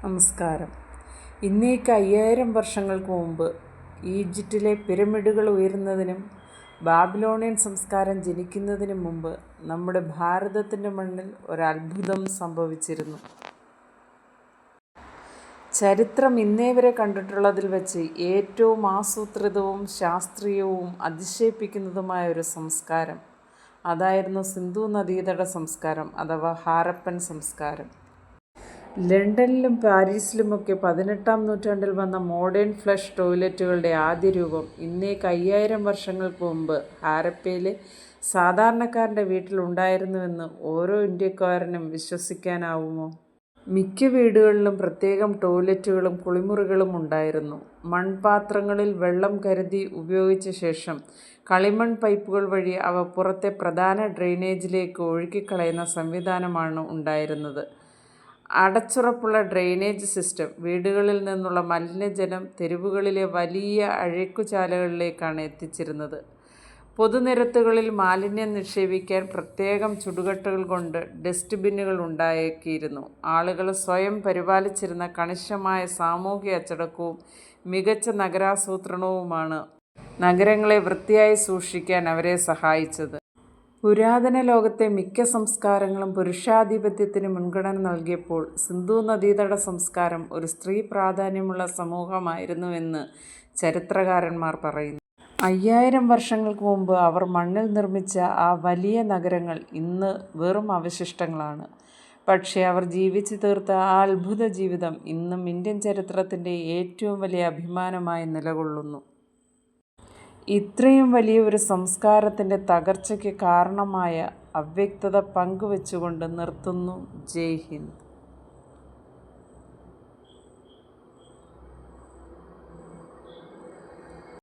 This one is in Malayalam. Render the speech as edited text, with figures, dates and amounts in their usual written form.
നമസ്കാരം. ഇന്നേക്ക് 5000 വർഷങ്ങൾക്ക് മുമ്പ് ഈജിപ്തിലെ പിരമിഡുകൾ ഉയരുന്നതിനും ബാബിലോണിയൻ സംസ്കാരം ജനിക്കുന്നതിനും മുമ്പ് നമ്മുടെ ഭാരതത്തിൻ്റെ മണ്ണിൽ ഒരത്ഭുതം സംഭവിച്ചിരുന്നു. ചരിത്രം ഇന്നേവരെ കണ്ടിട്ടുള്ളതിൽ വെച്ച് ഏറ്റവും ആസൂത്രിതവും ശാസ്ത്രീയവും അതിശയിപ്പിക്കുന്നതുമായ ഒരു സംസ്കാരം. അതായിരുന്നു സിന്ധു നദീതട സംസ്കാരം അഥവാ ഹാരപ്പൻ സംസ്കാരം. ലണ്ടനിലും പാരീസിലുമൊക്കെ 18-ാം നൂറ്റാണ്ടിൽ വന്ന മോഡേൺ ഫ്ലഷ് ടോയ്ലറ്റുകളുടെ ആദ്യ രൂപം ഇന്നേക്ക് 5000 വർഷങ്ങൾക്ക് മുമ്പ് ഹാരപ്പയിലെ സാധാരണക്കാരൻ്റെ വീട്ടിലുണ്ടായിരുന്നുവെന്ന് ഓരോ ഇന്ത്യക്കാരനും വിശ്വസിക്കാനാവുമോ? മിക്ക വീടുകളിലും പ്രത്യേകം ടോയ്ലറ്റുകളും കുളിമുറികളും ഉണ്ടായിരുന്നു. മൺപാത്രങ്ങളിൽ വെള്ളം കരുതി ഉപയോഗിച്ച ശേഷം കളിമൺ പൈപ്പുകൾ വഴി അവ പുറത്തെ പ്രധാന ഡ്രെയിനേജിലേക്ക് ഒഴുക്കിക്കളയുന്ന സംവിധാനമാണ് ഉണ്ടായിരുന്നത്. അടച്ചുറപ്പുള്ള ഡ്രെയിനേജ് സിസ്റ്റം വീടുകളിൽ നിന്നുള്ള മലിനജലം തെരുവുകളിലെ വലിയ അഴുക്കുചാലുകളിലേക്കാണ് എത്തിച്ചിരുന്നത്. പൊതുനിരത്തുകളിൽ മാലിന്യം നിക്ഷേപിക്കാൻ പ്രത്യേകം ചുടുകട്ടകൾ കൊണ്ട് ഡസ്റ്റ് ബിന്നുകൾ ഉണ്ടാക്കിയിരുന്നു. ആളുകൾ സ്വയം പരിപാലിച്ചിരുന്ന കണിശമായ സാമൂഹിക അച്ചടക്കവും മികച്ച നഗരാസൂത്രണവുമാണ് നഗരങ്ങളെ വൃത്തിയായി സൂക്ഷിക്കാൻ അവരെ സഹായിച്ചത്. പുരാതന ലോകത്തെ മിക്ക സംസ്കാരങ്ങളും പുരുഷാധിപത്യത്തിന് മുൻഗണന നൽകിയപ്പോൾ സിന്ധു നദീതട സംസ്കാരം ഒരു സ്ത്രീ പ്രാധാന്യമുള്ള സമൂഹമായിരുന്നുവെന്ന് ചരിത്രകാരന്മാർ പറയുന്നു. 5000 വർഷങ്ങൾക്ക് മുമ്പ് അവർ മണ്ണിൽ നിർമ്മിച്ച ആ വലിയ നഗരങ്ങൾ ഇന്ന് വെറും അവശിഷ്ടങ്ങളാണ്. പക്ഷേ അവർ ജീവിച്ചു തീർത്ത ആ അത്ഭുത ജീവിതം ഇന്നും ഇന്ത്യൻ ചരിത്രത്തിൻ്റെ ഏറ്റവും വലിയ അഭിമാനമായി നിലകൊള്ളുന്നു. ഇത്രയും വലിയ ഒരു സംസ്കാരത്തിൻ്റെ തകർച്ചയ്ക്ക് കാരണമായ അവ്യക്തത പങ്കുവെച്ചുകൊണ്ട് നിർത്തുന്നു. ജയ് ഹിന്ദ്.